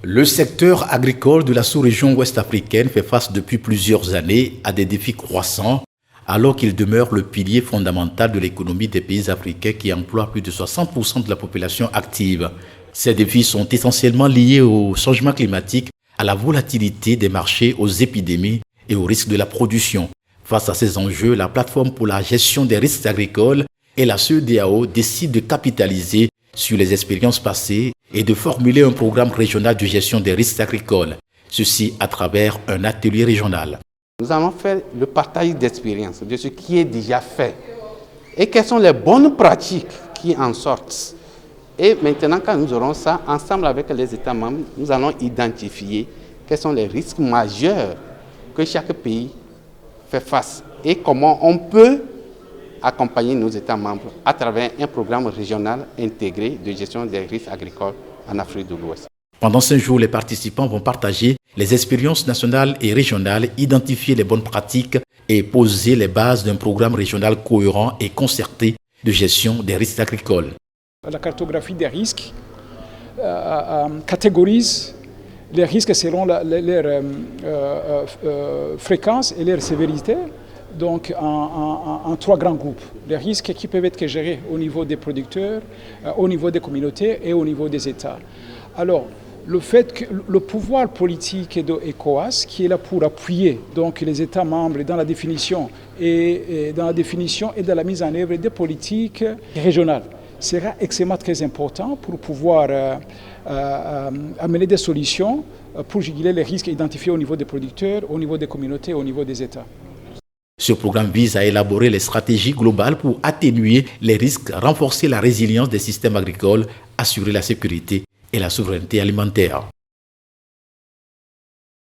Le secteur agricole de la sous-région ouest-africaine fait face depuis plusieurs années à des défis croissants, alors qu'il demeure le pilier fondamental de l'économie des pays africains qui emploient plus de 60% de la population active. Ces défis sont essentiellement liés au changement climatique, à la volatilité des marchés, aux épidémies et aux risques de la production. Face à ces enjeux, la plateforme pour la gestion des risques agricoles et la CEDEAO décident de capitaliser sur les expériences passées et de formuler un programme régional de gestion des risques agricoles, ceci à travers un atelier régional. Nous allons faire le partage d'expériences de ce qui est déjà fait et quelles sont les bonnes pratiques qui en sortent. Et maintenant, quand nous aurons ça, ensemble avec les États membres, nous allons identifier quels sont les risques majeurs que chaque pays fait face et comment on peut accompagner nos États membres à travers un programme régional intégré de gestion des risques agricoles en Afrique de l'Ouest. Pendant 5 jours, les participants vont partager les expériences nationales et régionales, identifier les bonnes pratiques et poser les bases d'un programme régional cohérent et concerté de gestion des risques agricoles. La cartographie des risques catégorise les risques selon leur fréquence et leur sévérité, donc en 3 grands groupes. Les risques qui peuvent être gérés au niveau des producteurs, au niveau des communautés et au niveau des États. Alors, le fait que le pouvoir politique de ECOWAS, qui est là pour appuyer donc les États membres dans la définition et dans la mise en œuvre des politiques régionales, sera extrêmement très important pour pouvoir amener des solutions pour juguler les risques identifiés au niveau des producteurs, au niveau des communautés, au niveau des États. Ce programme vise à élaborer les stratégies globales pour atténuer les risques, renforcer la résilience des systèmes agricoles, assurer la sécurité et la souveraineté alimentaire.